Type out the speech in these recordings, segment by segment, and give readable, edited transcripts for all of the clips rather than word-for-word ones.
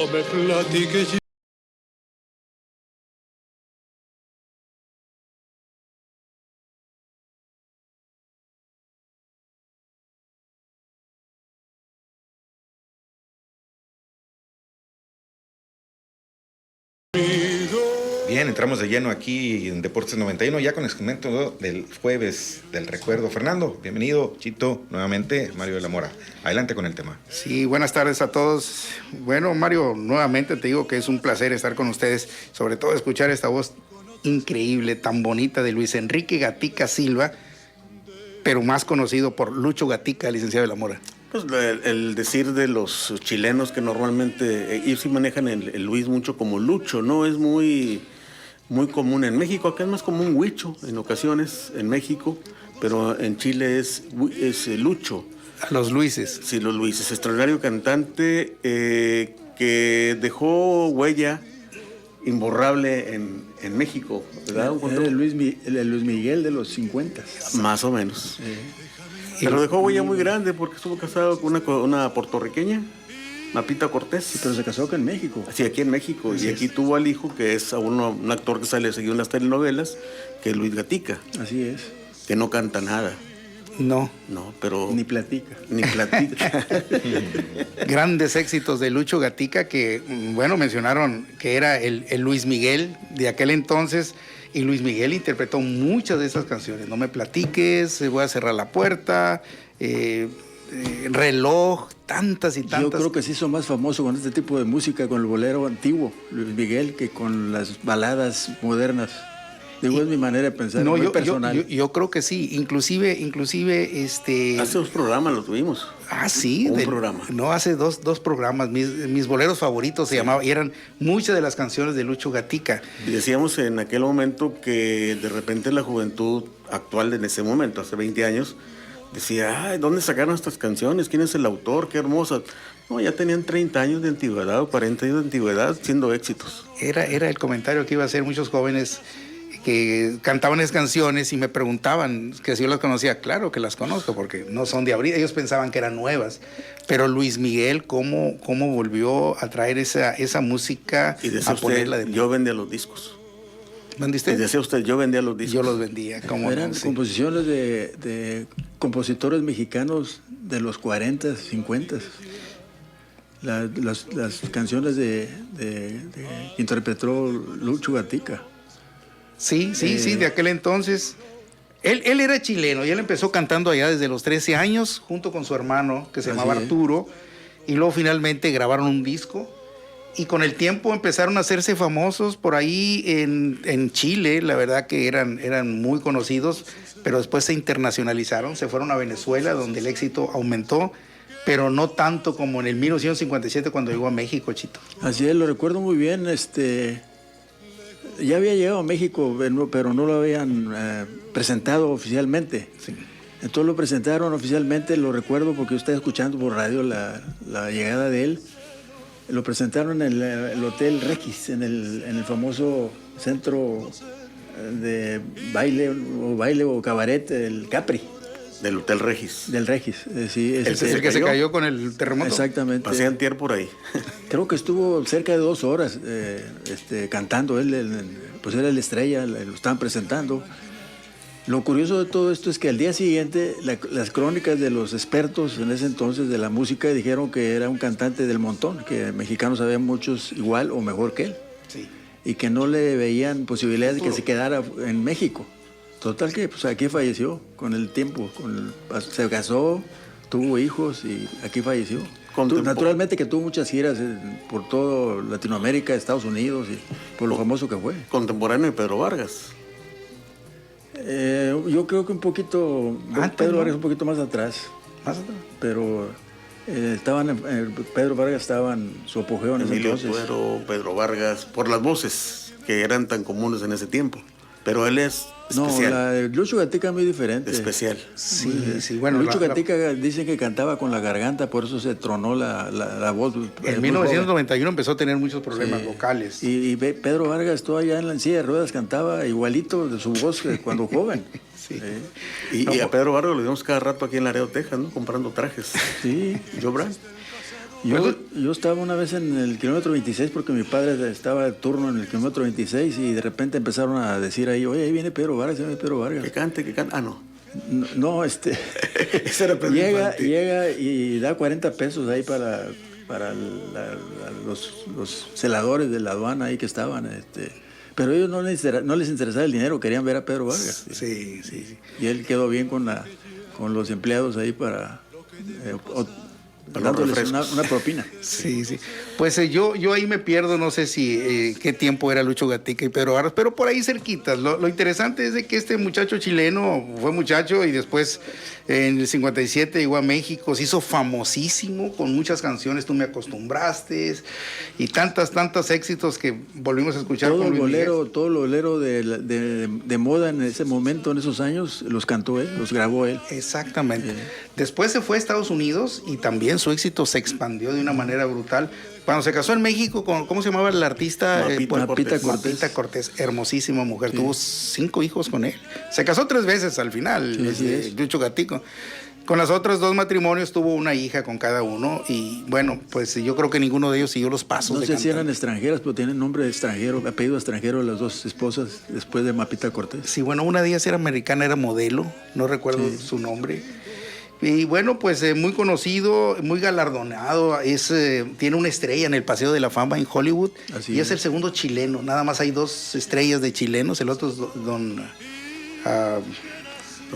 no me platiques. Bien, entramos de lleno aquí en Deportes 91, ya con el segmento del jueves del recuerdo. Fernando, bienvenido. Chito, nuevamente, Mario de la Mora. Adelante con el tema. Sí, buenas tardes a todos. Bueno, Mario, nuevamente te digo que es un placer estar con ustedes, sobre todo escuchar esta voz increíble, tan bonita de Luis Enrique Gatica Silva, pero más conocido por Lucho Gatica, licenciado de la Mora. Pues el decir de los chilenos que normalmente, ellos sí manejan el Luis mucho como Lucho, ¿no? Es muy común en México, acá es más común Huicho en ocasiones, en México, pero en Chile es Lucho. A los Luises. Sí, los Luises, extraordinario cantante que dejó huella imborrable en México, ¿verdad? Era el Luis Miguel de los 50. Más o menos. Pero dejó huella muy grande porque estuvo casado con una puertorriqueña, Mapita Cortés. Sí, pero se casó acá en México. Sí, aquí en México. Así y aquí es. Tuvo al hijo, que es un actor que sale seguido en las telenovelas, que es Luis Gatica. Así es. Que no canta nada. No. No, pero... Ni platica. Ni platica. Grandes éxitos de Lucho Gatica que, bueno, mencionaron que era el Luis Miguel de aquel entonces, y Luis Miguel interpretó muchas de esas canciones. No me platiques, voy a cerrar la puerta, reloj, tantas y tantas. Yo creo que se hizo más famoso con este tipo de música, con el bolero antiguo, Luis Miguel, que con las baladas modernas. Digo, es mi manera de pensar, no, muy personal. yo creo que sí, inclusive Hace 2 programas lo tuvimos. Ah, sí. Un programa. No, hace dos programas. Mis boleros favoritos se llamaban, y eran muchas de las canciones de Lucho Gatica. Y decíamos en aquel momento que de repente la juventud actual en ese momento, hace 20 años, decía, ay, ¿dónde sacaron estas canciones? ¿Quién es el autor? Qué hermosas. No, ya tenían 30 años de antigüedad o 40 años de antigüedad siendo éxitos. Era el comentario que iba a hacer muchos jóvenes que cantaban esas canciones y me preguntaban que si yo las conocía. Claro que las conozco porque no son de ahorita, ellos pensaban que eran nuevas, pero Luis Miguel cómo volvió a traer esa música, y decía a ponerla usted, de... yo vendía los discos. ¿Vendiste? Y decía usted, yo vendía los discos. Yo los vendía. ¿Cómo Eran no? Sí. composiciones de compositores mexicanos de los 40, 50. Las canciones que interpretó Lucho Gatica. Sí, de aquel entonces. Él era chileno y él empezó cantando allá desde los 13 años junto con su hermano que se llamaba Arturo, y luego finalmente grabaron un disco y con el tiempo empezaron a hacerse famosos por ahí en Chile. La verdad que eran muy conocidos, pero después se internacionalizaron, se fueron a Venezuela donde el éxito aumentó, pero no tanto como en el 1957 cuando llegó a México, Chito. Así es, lo recuerdo muy bien. Ya había llegado a México, pero no lo habían presentado oficialmente. Sí. Entonces lo presentaron oficialmente, lo recuerdo porque yo estaba escuchando por radio la llegada de él. Lo presentaron en el Hotel Regis, en el famoso centro de baile o cabaret, el Capri. Del Hotel Regis. Del Regis, sí. Ese es el que se cayó con el terremoto. Exactamente. Pasé antier por ahí. Creo que estuvo cerca de 2 horas cantando. Pues era la estrella, lo estaban presentando. Lo curioso de todo esto es que al día siguiente las crónicas de los expertos en ese entonces de la música dijeron que era un cantante del montón, que mexicanos había muchos igual o mejor que él. Sí. Y que no le veían posibilidades de que se quedara en México. Total que pues aquí falleció con el tiempo, se casó, tuvo hijos y aquí falleció. Naturalmente que tuvo muchas giras por toda Latinoamérica, Estados Unidos, y por lo famoso que fue. Contemporáneo de Pedro Vargas. Yo creo que un poquito, Pedro Vargas un poquito más atrás. ¿Más atrás? Pero Pedro Vargas estaba en su apogeo en ese Emilio entonces. Tuero, Pedro Vargas, por las voces que eran tan comunes en ese tiempo. Pero él es especial. No, la de Lucho Gatica es muy diferente. Especial. Sí, bueno. Lucho Gatica dicen que cantaba con la garganta, por eso se tronó la voz. En 1991 empezó a tener muchos problemas vocales. Y Pedro Vargas todavía en la silla de ruedas cantaba igualito de su voz que cuando joven. Sí. Y a Pedro Vargas lo vimos cada rato aquí en Laredo, Texas, ¿no? Comprando trajes. Sí. Joe Brand. Yo estaba una vez en el kilómetro 26 porque mi padre estaba de turno en el kilómetro 26 y de repente empezaron a decir ahí, oye, ahí viene Pedro Vargas, ahí viene Pedro Vargas. Que cante. Ah, no. No, Ese era Pedro Infante. llega y da 40 pesos ahí para los celadores de la aduana ahí que estaban. Pero ellos no les interesaba el dinero, querían ver a Pedro Vargas. Sí. Y él quedó bien con los empleados ahí para dándoles una propina. Sí. Pues yo ahí me pierdo, no sé si qué tiempo era Lucho Gatica y Pedro Vargas, pero por ahí cerquitas. Lo interesante es de que este muchacho chileno fue muchacho y después en el 57 llegó a México, se hizo famosísimo con muchas canciones, Tú me acostumbraste y tantos éxitos que volvimos a escuchar todo con Luis bolero, Miguel. todo el bolero de moda en ese momento, en esos años, los cantó él, los grabó él. Exactamente. Después se fue a Estados Unidos y también su éxito se expandió de una manera brutal. Cuando se casó en México con, ¿cómo se llamaba la artista? Mapita Cortés, hermosísima mujer. Sí. Tuvo 5 hijos con él. Se casó 3 veces al final, Lucho Gatico. Con las otras 2 matrimonios tuvo una hija con cada uno y bueno, pues yo creo que ninguno de ellos siguió los pasos. No sé si eran extranjeras, pero tienen nombre extranjero, apellido extranjero las 2 esposas después de Mapita Cortés. Sí, bueno, una de ellas era americana, era modelo, no recuerdo su nombre. Y bueno, pues muy conocido, muy galardonado, tiene una estrella en el Paseo de la Fama en Hollywood. Así es el segundo chileno, nada más hay 2 estrellas de chilenos, el otro es Don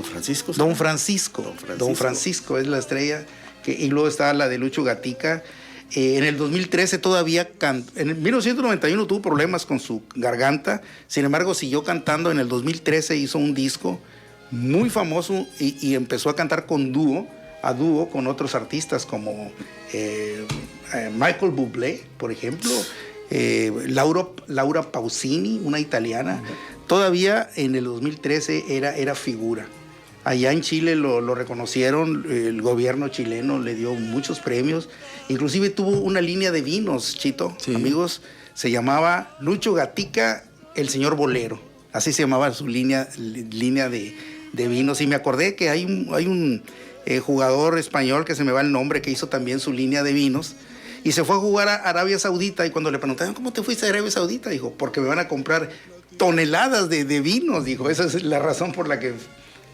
Francisco. Don Francisco es la estrella, y luego está la de Lucho Gatica. En el 2013 todavía, en 1991 tuvo problemas con su garganta, sin embargo siguió cantando. En el 2013 hizo un disco muy famoso y empezó a cantar a dúo con otros artistas como Michael Bublé, por ejemplo, Laura Pausini, una italiana. Todavía en el 2013 era figura. Allá en Chile lo reconocieron, el gobierno chileno le dio muchos premios, inclusive tuvo una línea de vinos, Chito, amigos, se llamaba Lucho Gatica, el señor bolero, así se llamaba su línea de vinos. Y me acordé que hay un jugador español que se me va el nombre, que hizo también su línea de vinos y se fue a jugar a Arabia Saudita, y cuando le preguntaron ¿cómo te fuiste a Arabia Saudita? Dijo, porque me van a comprar toneladas de vinos, dijo, esa es la razón por la que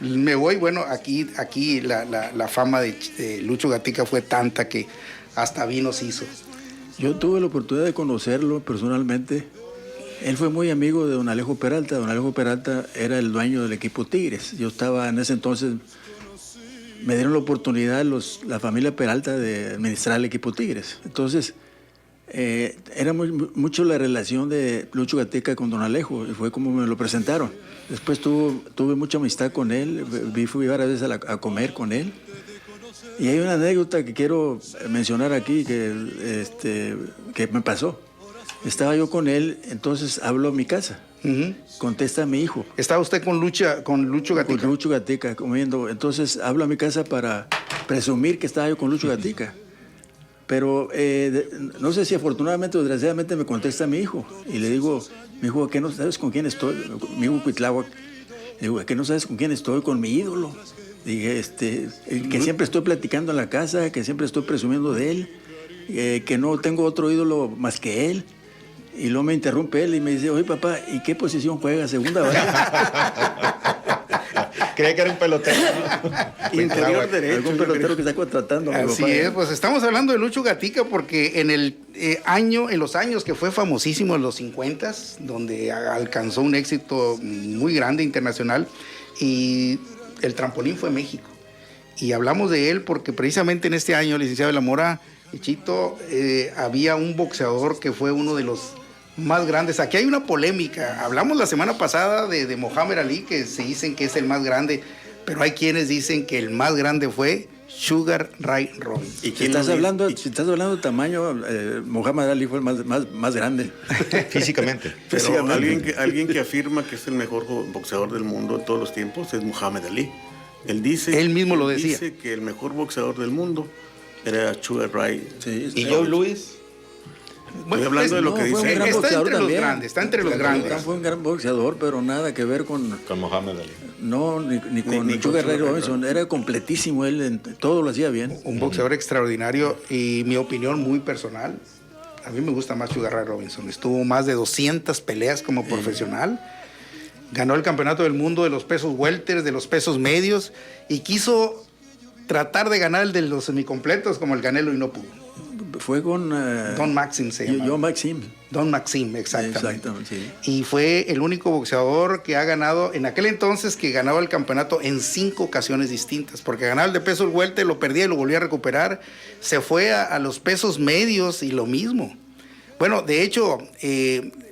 me voy. Bueno, aquí la fama de Lucho Gatica fue tanta que hasta vinos hizo. Yo tuve la oportunidad de conocerlo personalmente. Él fue muy amigo de don Alejo Peralta. Don Alejo Peralta era el dueño del equipo Tigres. Yo estaba en ese entonces, me dieron la oportunidad la familia Peralta de administrar el equipo Tigres. Entonces, era mucho la relación de Lucho Gatica con don Alejo, y fue como me lo presentaron. Después tuve mucha amistad con él, fui varias veces a comer con él. Y hay una anécdota que quiero mencionar aquí que me pasó. Estaba yo con él, entonces hablo a mi casa. Contesta a mi hijo. ¿Estaba usted con Lucho Gatica? Con Lucho Gatica comiendo. Entonces hablo a mi casa para presumir que estaba yo con Lucho Gatica. Pero no sé si afortunadamente o desgraciadamente me contesta mi hijo. Y le digo, mi hijo, ¿qué no sabes con quién estoy? Mi hijo Cuitláhuac. Le digo, ¿qué no sabes con quién estoy? Con mi ídolo. Dije, que siempre estoy platicando en la casa, que siempre estoy presumiendo de él, que no tengo otro ídolo más que él. Y luego me interrumpe él y me dice, oye papá, ¿y qué posición juega? ¿Segunda base? Creía que era un pelotero. Interior derecho. Algún pelotero que está contratando. Así es, pues estamos hablando de Lucho Gatica porque en los años que fue famosísimo, en los 50s, donde alcanzó un éxito muy grande internacional, y el trampolín fue México. Y hablamos de él porque precisamente en este año, licenciado de la Mora y Chito, había un boxeador que fue uno de los más grandes. Aquí hay una polémica. Hablamos la semana pasada de Mohamed Ali, que se dicen que es el más grande, pero hay quienes dicen que el más grande fue Sugar Ray Robinson. ¿Y si estás hablando de tamaño, Mohamed Ali fue el más grande. Físicamente. Pero alguien que afirma que es el mejor boxeador del mundo de todos los tiempos es Mohamed Ali. Él mismo lo decía. Dice que el mejor boxeador del mundo era Sugar Ray. Sí, ¿y Joe Louis? Estoy hablando de lo que fue un dice. gran Está boxeador entre los también. grandes, está entre los Khan grandes. fue un gran boxeador, pero nada que ver con... Con Mohamed Ali. No, ni con ni con Sugar Ray Sugar Ray Robinson. Era completísimo, él todo lo hacía bien. Un boxeador extraordinario y mi opinión muy personal, a mí me gusta más Sugar Ray Robinson. Estuvo más de 200 peleas como profesional. Ganó el campeonato del mundo de los pesos welters, de los pesos medios y quiso tratar de ganar el de los semicompletos como el Canelo y no pudo. Fue con... Don Maxim se llama. John Maxim. Don Maxim, exactamente. Exactamente, sí. Y fue el único boxeador que ha ganado, en aquel entonces, que ganaba el campeonato en 5 ocasiones distintas, porque ganaba el de pesos welter, lo perdía y lo volvía a recuperar. Se fue a los pesos medios y lo mismo. Bueno, de hecho,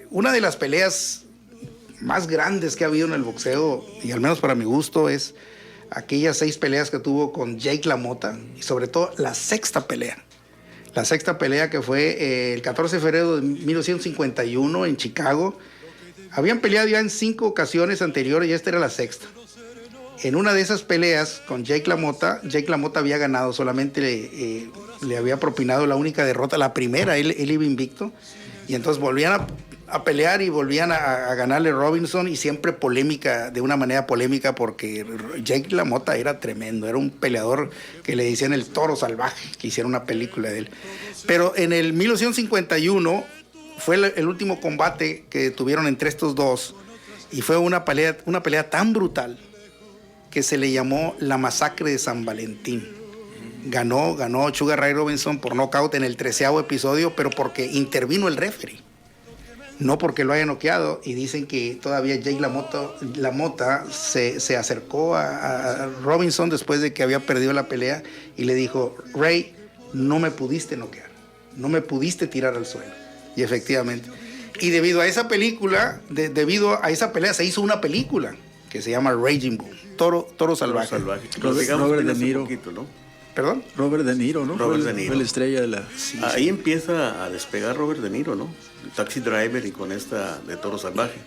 una de las peleas más grandes que ha habido en el boxeo, y al menos para mi gusto, es aquellas 6 peleas que tuvo con Jake LaMotta, y sobre todo la sexta pelea. La sexta pelea que fue el 14 de febrero de 1951 en Chicago. Habían peleado ya en 5 ocasiones anteriores y esta era la sexta. En una de esas peleas con Jake LaMotta había ganado, solamente le había propinado la única derrota, la primera, él iba invicto. Y entonces volvían a pelear y volvían a ganarle Robinson, y siempre polémica, de una manera polémica, porque Jake LaMotta era tremendo, era un peleador que le decían el toro salvaje, que hicieron una película de él. Pero en el 1951 fue el último combate que tuvieron entre estos dos, y fue una pelea tan brutal que se le llamó la masacre de San Valentín. Ganó Sugar Ray Robinson por nocaut en el 13º episodio, pero porque intervino el referee, no porque lo haya noqueado. Y dicen que todavía Jake LaMotta se acercó a Robinson después de que había perdido la pelea y le dijo: Ray, no me pudiste noquear, no me pudiste tirar al suelo. Y efectivamente. Y debido a esa película, debido a esa pelea, se hizo una película que se llama Raging Bull, Toro Salvaje. Robert De Niro. Poquito, ¿no? ¿Perdón? Robert De Niro, ¿no? Robert Fue De Niro. Fue la estrella de la... Sí, Ahí empieza a despegar Robert De Niro, ¿no? El Taxi Driver y con esta de Toro Salvaje.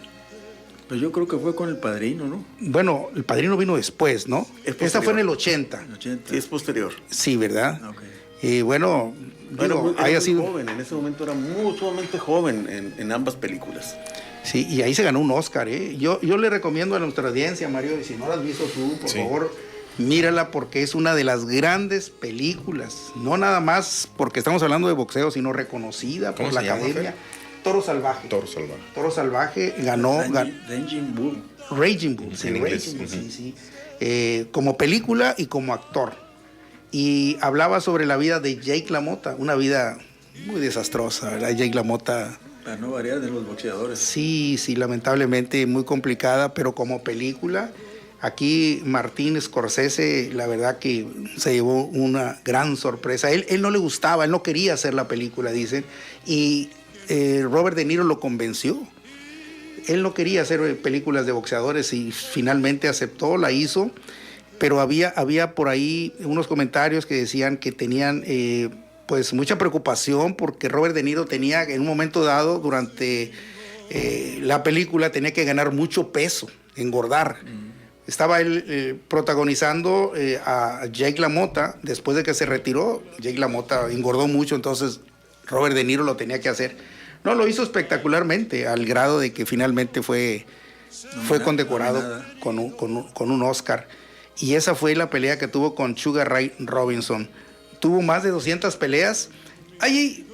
Pues yo creo que fue con El Padrino, ¿no? Bueno, El Padrino vino después, ¿no? Esta fue en el 80. En 80. Sí, es posterior. Sí, ¿verdad? Ok. Y bueno, digo, Era haya muy sido... joven, en ese momento era muy sumamente joven en ambas películas. Sí, y ahí se ganó un Oscar, ¿eh? Yo le recomiendo a nuestra audiencia, Mario, y si no la has visto tú, por favor, mírala, porque es una de las grandes películas. No nada más porque estamos hablando de boxeo, sino reconocida por la academia. Fer? Toro Salvaje. Toro Salvaje. Toro Salvaje ganó... Raging Bull. Raging Bull, sí, En inglés. Raging Bull, sí, sí. Como película y como actor. Y hablaba sobre la vida de Jake LaMotta, una vida muy desastrosa, ¿verdad? Jake LaMotta... Para no variar de los boxeadores. Sí, lamentablemente muy complicada, pero como película, aquí Martin Scorsese, la verdad que se llevó una gran sorpresa. Él no le gustaba, él no quería hacer la película, dicen, y Robert De Niro lo convenció. Él no quería hacer películas de boxeadores y finalmente aceptó, la hizo, pero había por ahí unos comentarios que decían que tenían... pues mucha preocupación, porque Robert De Niro tenía, en un momento dado, durante la película, tenía que ganar mucho peso, engordar. Estaba él protagonizando a Jake LaMotta. Después de que se retiró, Jake LaMotta engordó mucho, entonces Robert De Niro lo tenía que hacer. No, lo hizo espectacularmente, al grado de que finalmente fue condecorado con un Oscar. Y esa fue la pelea que tuvo con Sugar Ray Robinson. Tuvo más de 200 peleas. Ahí,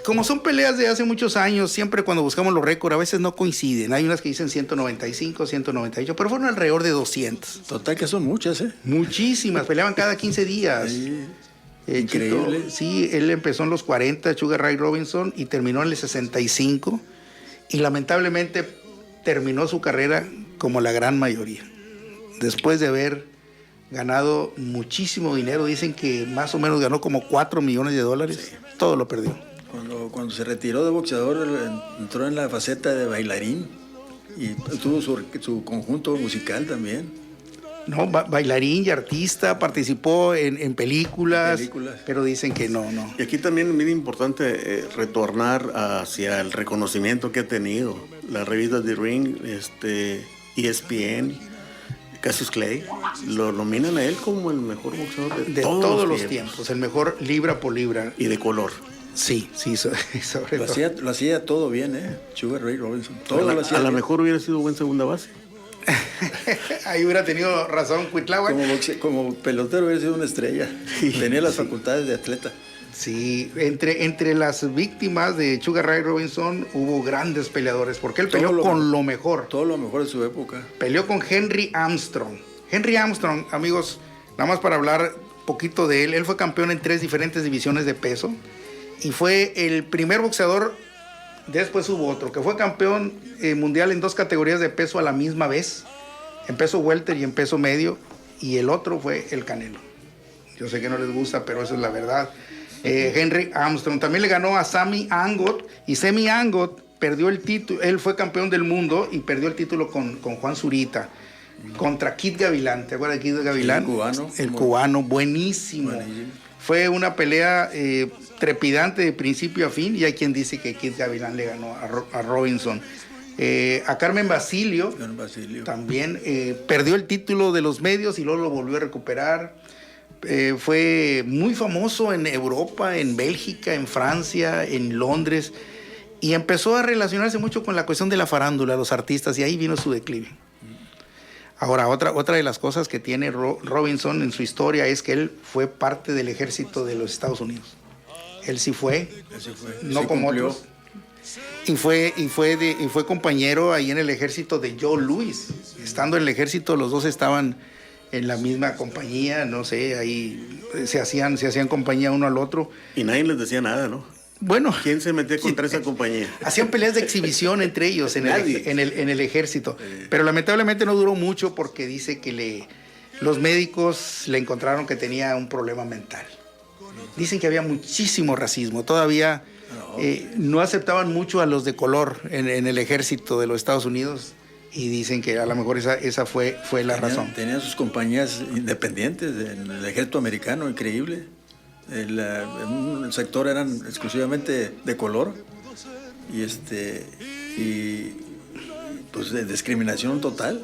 como son peleas de hace muchos años, siempre cuando buscamos los récords a veces no coinciden. Hay unas que dicen 195, 198, pero fueron alrededor de 200. Total que son muchas, ¿eh? Muchísimas, peleaban cada 15 días. Sí. Increíble. Chito, sí, él empezó en los 40, Sugar Ray Robinson, y terminó en el 65. Y lamentablemente terminó su carrera como la gran mayoría. Después de haber ganado muchísimo dinero, dicen que más o menos ganó como $4 millones, sí. Todo lo perdió. Cuando se retiró de boxeador, entró en la faceta de bailarín y tuvo su conjunto musical también. No, bailarín y artista, participó en películas, pero dicen que no. Y aquí también es muy importante retornar hacia el reconocimiento que ha tenido la revista The Ring, ESPN, Cassius Clay, lo nominan a él como el mejor boxeador de todos los tiempos, el mejor libra por libra. Y de color. Sí, sobre Lo todo. lo hacía todo bien, Sugar Ray Robinson. Todo lo hacía A lo bien. mejor hubiera sido buen segunda base. Ahí hubiera tenido razón Cuitláhuac. Como pelotero hubiera sido una estrella. Tenía las facultades de atleta. Sí, entre las víctimas de Sugar Ray Robinson hubo grandes peleadores, porque él peleó con lo mejor. Todo lo mejor de su época. Peleó con Henry Armstrong. Henry Armstrong, amigos, nada más para hablar poquito de él, él fue campeón en 3 diferentes divisiones de peso y fue el primer boxeador, después hubo otro, que fue campeón mundial en 2 categorías de peso a la misma vez, en peso welter y en peso medio, y el otro fue el Canelo. Yo sé que no les gusta, pero esa es la verdad. Henry Armstrong también le ganó a Sammy Angot, y Sammy Angot perdió el título, él fue campeón del mundo y perdió el título con Juan Zurita contra Kid Gavilán. ¿Te acuerdas de Kid Gavilán? El cubano. El cubano, buenísimo. Fue una pelea trepidante de principio a fin, y hay quien dice que Kid Gavilán le ganó a Robinson. A Carmen Basilio también perdió el título de los medios y luego lo volvió a recuperar. Fue muy famoso en Europa, en Bélgica, en Francia, en Londres, y empezó a relacionarse mucho con la cuestión de la farándula, los artistas, y ahí vino su declive. Ahora, otra de las cosas que tiene Robinson en su historia es que él fue parte del ejército de los Estados Unidos. Él sí fue, no como otros. Y fue compañero ahí en el ejército de Joe Louis. Estando en el ejército, los dos estaban en la misma compañía, no sé, ahí se hacían compañía uno al otro. Y nadie les decía nada, ¿no? Bueno, ¿Quién se metía contra esa compañía? hacían peleas de exhibición entre ellos en el ejército. Pero lamentablemente no duró mucho porque dice que los médicos le encontraron que tenía un problema mental. Dicen que había muchísimo racismo. Todavía no aceptaban mucho a los de color en el ejército de los Estados Unidos. Y dicen que a lo mejor esa fue la razón. Tenían sus compañías independientes en el ejército americano, increíble. En un sector eran exclusivamente de color y pues de discriminación total.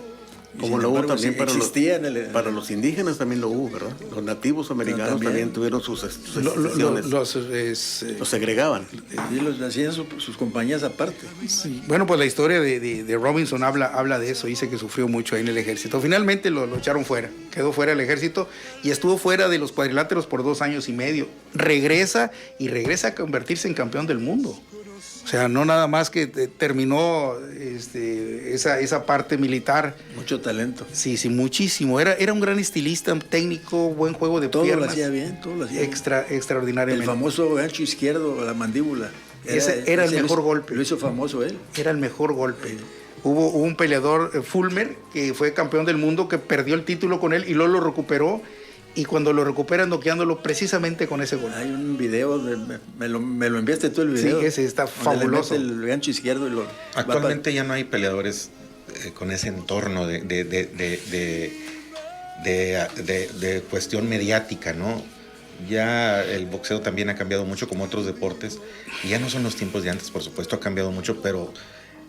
Como lo hubo también para los indígenas, también lo hubo, ¿verdad? Los nativos americanos también tuvieron sus excepciones. Los segregaban. Y los hacían sus compañías aparte. Sí. Bueno, pues la historia de Robinson habla de eso. Dice que sufrió mucho ahí en el ejército. Finalmente lo echaron fuera. Quedó fuera del ejército y estuvo fuera de los cuadriláteros por 2 años y medio. Regresa a convertirse en campeón del mundo. O sea, no nada más que terminó esa parte militar. Mucho talento. Sí, muchísimo. Era un gran estilista, un técnico, buen juego de piernas. Todo lo hacía bien, todo lo hacía bien. Extraordinariamente. El famoso gancho izquierdo, la mandíbula. Ese era el mejor golpe. Lo hizo famoso él. Era el mejor golpe. Hubo un peleador, Fulmer, que fue campeón del mundo, que perdió el título con él y luego lo recuperó. Y cuando lo recuperan, noqueándolo precisamente con ese gol. Hay un video, me lo enviaste tú el video. Sí, ese está fabuloso. El gancho izquierdo y Actualmente ya no hay peleadores con ese entorno de cuestión mediática, ¿no? Ya el boxeo también ha cambiado mucho como otros deportes. Y ya no son los tiempos de antes, por supuesto, ha cambiado mucho, pero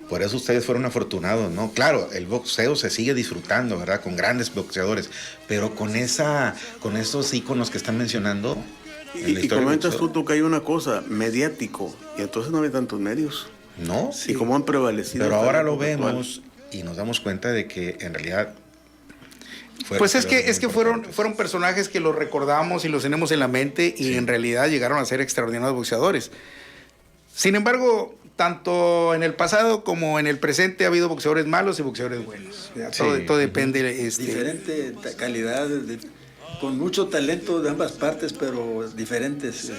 por eso ustedes fueron afortunados, ¿no? Claro, el boxeo se sigue disfrutando, ¿verdad? Con grandes boxeadores, pero con esos íconos que están mencionando. Y comentas tú que hay una cosa, mediático, y entonces no hay tantos medios. No. Sí. Y cómo han prevalecido. Pero ahora lo vemos y nos damos cuenta de que en realidad... Pues es que fueron personajes que los recordamos y los tenemos en la mente y en realidad llegaron a ser extraordinarios boxeadores. Sin embargo, tanto en el pasado como en el presente ha habido boxeadores malos y boxeadores buenos. Todo depende. Diferente calidad, con mucho talento de ambas partes, pero diferentes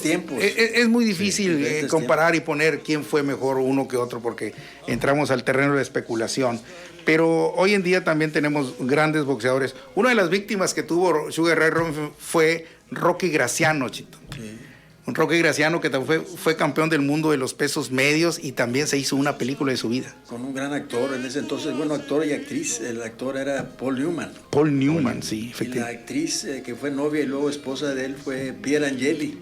tiempos. Es muy difícil comparar y poner quién fue mejor uno que otro porque entramos al terreno de especulación. Pero hoy en día también tenemos grandes boxeadores. Una de las víctimas que tuvo Sugar Ray Robinson fue Rocky Graciano, Chito. Sí. Un Rocky Graciano que fue campeón del mundo de los pesos medios y también se hizo una película de su vida. Con un gran actor en ese entonces, bueno, actor y actriz. El actor era Paul Newman. Paul Newman, sí, efectivamente. Y la actriz que fue novia y luego esposa de él fue Piera Angeli.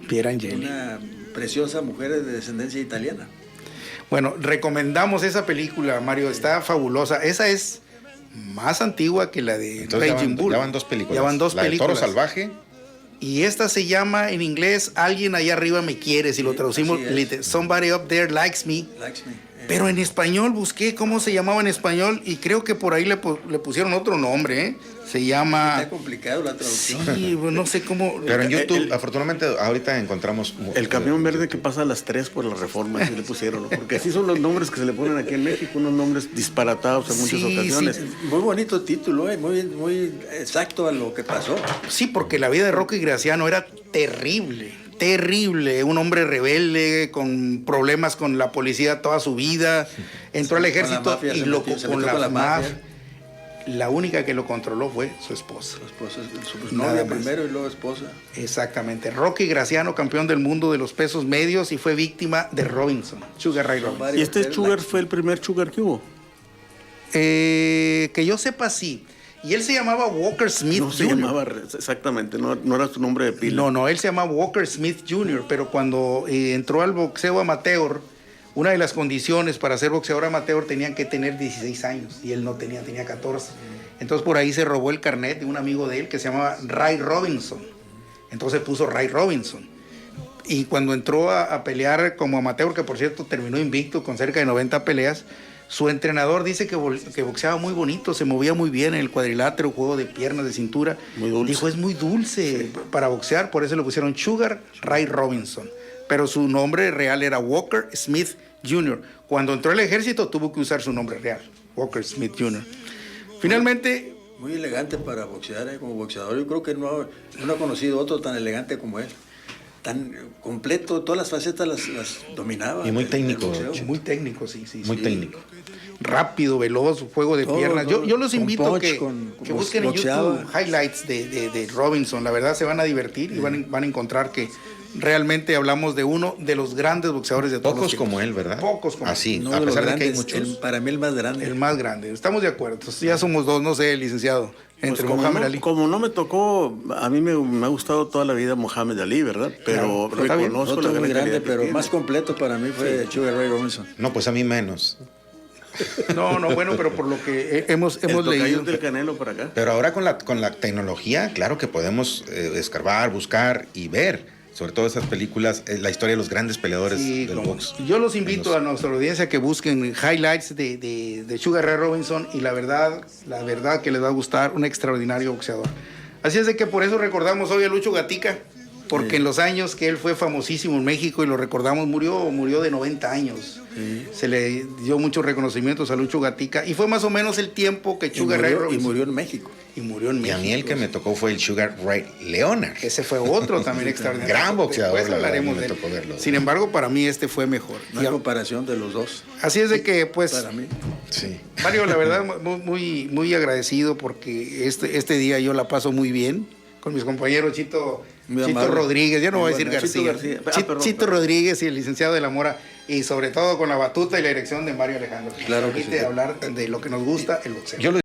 Una preciosa mujer de descendencia italiana. Bueno, recomendamos esa película, Mario, está fabulosa. Esa es más antigua que la de Raging Bull. Ya van 2 películas. Ya van 2 películas. La de Toro Salvaje Y esta se llama en inglés Alguien allá arriba me quiere, si lo traducimos, Somebody Up There Likes Me. Pero en español busqué cómo se llamaba en español y creo que por ahí le pusieron otro nombre, ¿eh? Se llama... Está complicado la traducción. Sí, no sé cómo... Pero en YouTube, afortunadamente, ahorita encontramos... El camión verde que pasa a las 3 por la Reforma, así le pusieron, ¿no? Porque así son los nombres que se le ponen aquí en México, unos nombres disparatados en muchas ocasiones. Sí. Muy bonito título, muy exacto a lo que pasó. Sí, porque la vida de Rocky Graciano era terrible, terrible. Un hombre rebelde, con problemas con la policía toda su vida. Entró al ejército y con la mafia. La única que lo controló fue su esposa. Su novia primero y luego esposa. Exactamente. Rocky Graciano, campeón del mundo de los pesos medios y fue víctima de Robinson, Sugar Ray Robinson. ¿Y este Sugar fue el primer Sugar que hubo? Que yo sepa, sí. Y él se llamaba Walker Smith No se Jr. llamaba exactamente, no era su nombre de pila. No, él se llamaba Walker Smith Jr., pero cuando entró al boxeo amateur, una de las condiciones para ser boxeador amateur tenían que tener 16 años y él no tenía 14. Entonces por ahí se robó el carnet de un amigo de él que se llamaba Ray Robinson. Entonces puso Ray Robinson. Y cuando entró a pelear como amateur, que por cierto terminó invicto con cerca de 90 peleas, su entrenador dice que boxeaba muy bonito, se movía muy bien en el cuadrilátero, juego de piernas, de cintura. Muy dulce. Dijo, es muy dulce para boxear, por eso le pusieron Sugar Ray Robinson. Pero su nombre real era Walker Smith Jr. Cuando entró al ejército tuvo que usar su nombre real, Walker Smith Jr. Finalmente... Muy elegante para boxear, como boxeador. Yo creo que no he conocido otro tan elegante como él. Tan completo, todas las facetas las dominaba. Y muy técnico. Muy técnico, sí. Muy técnico. Rápido, veloz, juego de piernas. Yo los invito que busquen en YouTube highlights de Robinson. La verdad se van a divertir y van a encontrar que realmente hablamos de uno de los grandes boxeadores de todos los tiempos. Pocos como él, ¿verdad? Pocos como él. Así, No, a pesar de que hay grandes, muchos. para mí el más grande. El más grande. Estamos de acuerdo. Entonces, ya somos dos, no sé, licenciado. Entre Pues Muhammad Ali. como no me tocó, a mí me ha gustado toda la vida Muhammad Ali, ¿verdad? Pero Claro, está bien. reconozco Otro la muy gran grande, calidad que pero tiene. más completo para mí fue Sugar Ray Robinson. No, pues a mí menos. No, bueno, pero por lo que hemos El leído. tocayo del Canelo por acá. Pero ahora con la tecnología, claro que podemos escarbar, buscar y ver, sobre todo esas películas, la historia de los grandes peleadores Sí, del box. yo los invito a nuestra audiencia que busquen highlights de Sugar Ray Robinson y la verdad que les va a gustar, un extraordinario boxeador. Así es de que por eso recordamos hoy a Lucho Gatica, porque en los años que él fue famosísimo en México y lo recordamos, murió de 90 años. Se le dio muchos reconocimientos a Lucho Gatica y fue más o menos el tiempo que Sugar Ray Robinson. Y murió en México. Y murió en Y México. a mí el que me tocó fue el Sugar Ray Leonard. Ese fue otro también extraordinario. Gran boxeador, Después la verdad, hablaremos me de él. tocó verlo. Sin embargo, para mí este fue mejor. No hay comparación de los dos. Así es de que, pues, Para mí. Sí. Mario, la verdad, muy agradecido porque este día yo la paso muy bien con mis compañeros Chito Rodríguez, ya no voy a decir Chito García. García. Chito Rodríguez y el licenciado de la Mora, y sobre todo con la batuta y la dirección de Mario Alejandro. Claro que Permite sí. hablar de lo que nos gusta, el boxeo. Yo lo